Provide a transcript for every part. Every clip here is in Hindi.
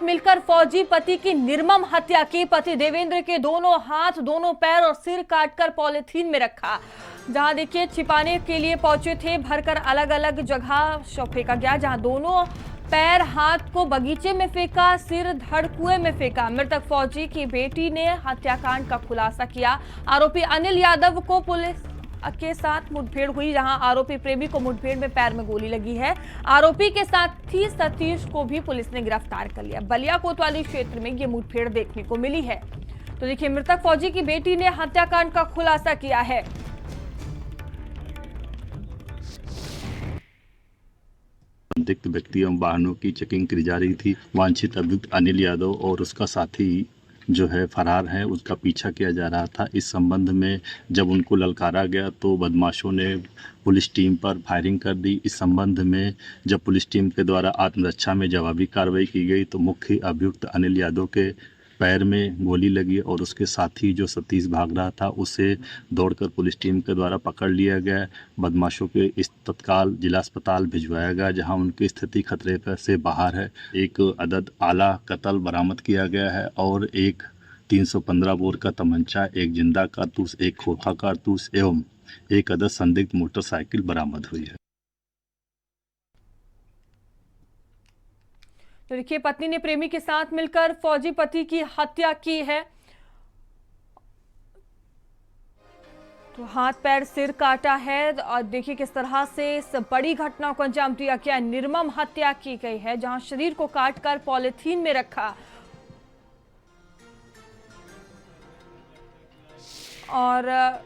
मिलकर फौजी पति की निर्मम हत्या की। पति देवेंद्र के दोनों हाथ, दोनों पैर और सिर काटकर पॉलिथीन में रखा। जहां देखिए छिपाने के लिए पहुंचे थे, भरकर अलग अलग जगह शव फेंका गया। जहां दोनों पैर, हाथ को बगीचे में फेंका, सिर धड़ कुएं में फेंका। मृतक फौजी की बेटी ने हत्याकांड का खुलासा किया। आरोपी अनिल यादव को पुलिस के साथ मुठभेड़ हुई, जहां आरोपी प्रेमी को मुठभेड़ में पैर में गोली लगी है। आरोपी के साथी सतीश को भी पुलिस ने गिरफ्तार कर लिया। बलिया कोतवाली क्षेत्र में ये मुठभेड़ देखने को मिली है। तो देखिए, मृतक फौजी की बेटी ने हत्याकांड का खुलासा किया है। संदिग्ध व्यक्ति एवं वाहनों की चेकिंग की जा रही थी। वांछित अभियुक्त अनिल यादव और उसका साथी जो है फरार है, उसका पीछा किया जा रहा था। इस संबंध में जब उनको ललकारा गया तो बदमाशों ने पुलिस टीम पर फायरिंग कर दी। इस संबंध में जब पुलिस टीम के द्वारा आत्मरक्षा में जवाबी कार्रवाई की गई तो मुख्य अभियुक्त अनिल यादव के पैर में गोली लगी और उसके साथी जो सतीश भाग रहा था उसे दौड़कर पुलिस टीम के द्वारा पकड़ लिया गया। बदमाशों के इस तत्काल जिला अस्पताल भिजवाया गया, जहां उनकी स्थिति खतरे से बाहर है। एक अदद आला कत्ल बरामद किया गया है और एक 315 बोर का तमंचा, एक जिंदा कारतूस, एक खोखा कारतूस एवं एक अदद संदिग्ध मोटरसाइकिल बरामद हुई है। तो देखिए, पत्नी ने प्रेमी के साथ मिलकर फौजी पति की हत्या की है। तो हाथ, पैर, सिर काटा है और देखिए किस तरह से इस बड़ी घटना को अंजाम दिया गया। निर्मम हत्या की गई है, जहां शरीर को काटकर पॉलिथीन में रखा। और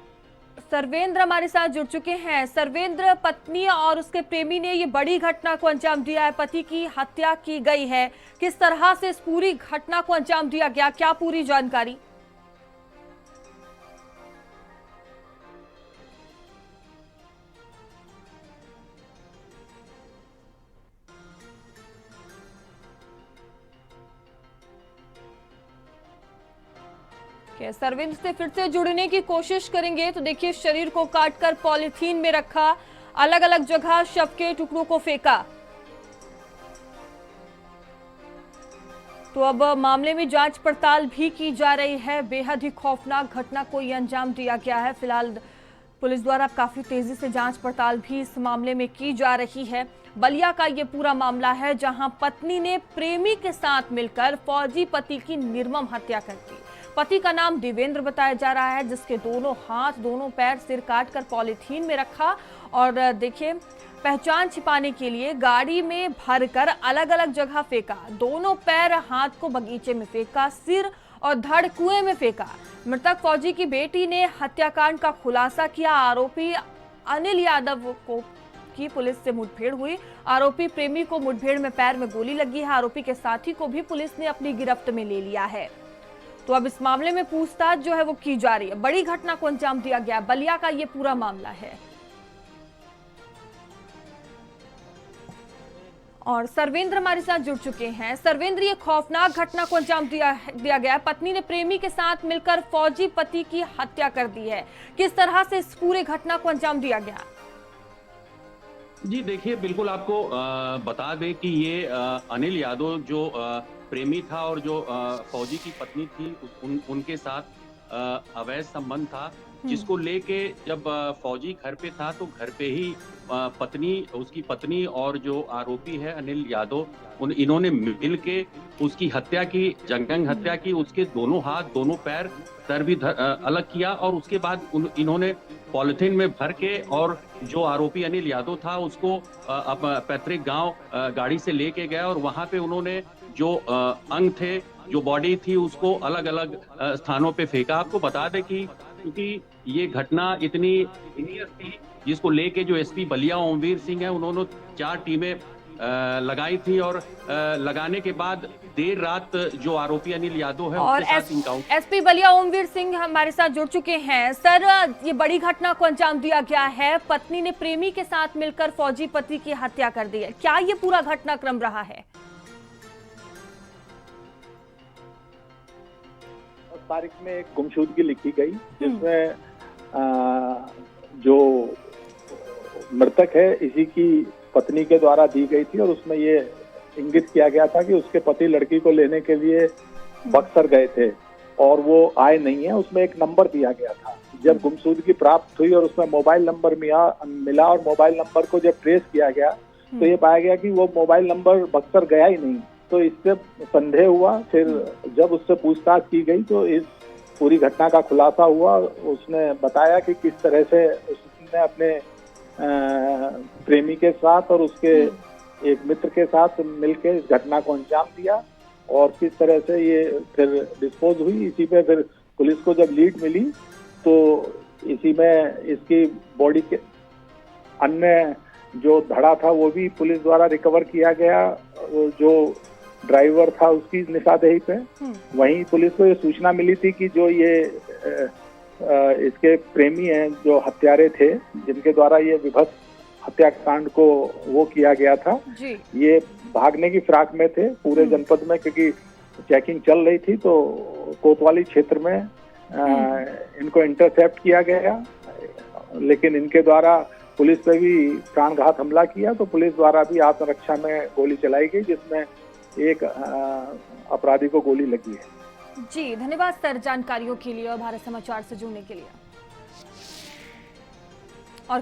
सर्वेंद्र हमारे साथ जुड़ चुके हैं। सर्वेंद्र, पत्नी और उसके प्रेमी ने ये बड़ी घटना को अंजाम दिया है, पति की हत्या की गई है। किस तरह से इस पूरी घटना को अंजाम दिया गया, क्या पूरी जानकारी? सर्वेंद्र से फिर से जुड़ने की कोशिश करेंगे। तो देखिए, शरीर को काटकर पॉलिथीन में रखा, अलग अलग जगह शव के टुकड़ों को फेंका। तो अब मामले में जांच पड़ताल भी की जा रही है। बेहद ही खौफनाक घटना को यह अंजाम दिया गया है। फिलहाल पुलिस द्वारा काफी तेजी से जांच पड़ताल भी इस मामले में की जा रही है। बलिया का ये पूरा मामला है, जहां पत्नी ने प्रेमी के साथ मिलकर फौजी पति की निर्मम हत्या कर दी। पति का नाम देवेंद्र बताया जा रहा है, जिसके दोनों हाथ, दोनों पैर, सिर काटकर पॉलिथीन में रखा और देखिए पहचान छिपाने के लिए गाड़ी में भरकर अलग अलग जगह फेंका। दोनों पैर, हाथ को बगीचे में फेंका, सिर और धड़ कुएं में फेंका। मृतक फौजी की बेटी ने हत्याकांड का खुलासा किया। आरोपी अनिल यादव को की पुलिस से मुठभेड़ हुई। आरोपी प्रेमी को मुठभेड़ में पैर में गोली लगी है। आरोपी के साथी को भी पुलिस ने अपनी गिरफ्त में ले लिया है। तो अब इस मामले में पूछताछ जो है वो की जा रही है। बड़ी घटना को अंजाम दिया गया, बलिया का ये पूरा मामला है। और सर्वेंद्र हमारे साथ जुड़ चुके हैं। सर्वेंद्र, ये खौफनाक घटना को अंजाम दिया गया। पत्नी ने प्रेमी के साथ मिलकर फौजी पति की हत्या कर दी है। किस तरह से इस पूरे घटना को अंजाम दिया गया? जी देखिए, बिल्कुल आपको बता दें कि ये अनिल यादव जो प्रेमी था और जो फौजी की पत्नी थी, उनके साथ अवैध संबंध था, जिसको लेके जब फौजी घर पे था तो घर पे ही उसकी पत्नी और जो आरोपी है अनिल यादव, इन्होंने मिल के उसकी हत्या की, जघन्य हत्या की। उसके दोनों हाथ, दोनों पैर, सर भी अलग किया और उसके बाद इन्होंने पॉलिथीन में भर के और जो आरोपी अनिल यादव था उसको अब पैतृक गांव गाड़ी से लेके गया और वहां पे उन्होंने जो अंग थे, जो बॉडी थी, उसको अलग अलग स्थानों पे फेंका। आपको बता दें कि क्योंकि ये घटना इतनी सीरियस थी, जिसको लेके जो एसपी बलिया ओमवीर सिंह है, उन्होंने 4 टीमें लगाई थी और लगाने के बाद देर रात जो आरोपी अनिल यादव है और एसपी बलिया ओमवीर सिंह हमारे साथ जुड़ चुके हैं। सर, ये बड़ी घटना को अंजाम दिया गया है, पत्नी ने प्रेमी के साथ मिलकर फौजी पति की हत्या कर दी है। क्या ये पूरा घटनाक्रम रहा है? तारीख में एक गुमशुदगी लिखी गई, जिसमें जो मृतक है इसी की पत्नी के द्वारा दी गई थी और उसमें ये इंगित किया गया था कि उसके पति लड़की को लेने के लिए बक्सर गए थे और वो आए नहीं है। उसमें एक नंबर दिया गया था। जब गुमशुदगी प्राप्त हुई और उसमें मोबाइल नंबर मिला और मोबाइल नंबर को जब ट्रेस किया गया तो ये पाया गया कि वो मोबाइल नंबर बक्सर गया ही नहीं। तो इससे संदेह हुआ। फिर जब उससे पूछताछ की गई तो इस पूरी घटना का खुलासा हुआ। उसने बताया कि किस तरह से उसने अपने प्रेमी के साथ और उसके एक मित्र के साथ मिलकर इस घटना को अंजाम दिया और किस तरह से ये फिर डिस्पोज हुई। इसी पे फिर पुलिस को जब लीड मिली तो इसी में इसकी बॉडी के अन्य जो धड़ा था वो भी पुलिस द्वारा रिकवर किया गया। वो जो ड्राइवर था उसकी निशानदेही पे वहीं पुलिस को ये सूचना मिली थी कि जो ये इसके प्रेमी हैं, जो हत्यारे थे जिनके द्वारा ये विभत्स हत्याकांड को वो किया गया था, ये भागने की फिराक में थे पूरे जनपद में, क्योंकि चेकिंग चल रही थी। तो कोतवाली क्षेत्र में इनको इंटरसेप्ट किया गया, लेकिन इनके द्वारा पुलिस पे भी प्राणघात हमला किया। तो पुलिस द्वारा भी आत्मरक्षा में गोली चलाई गई, जिसमें एक अपराधी को गोली लगी है। जी धन्यवाद सर जानकारियों के लिए और भारत समाचार से जुड़ने के लिए। और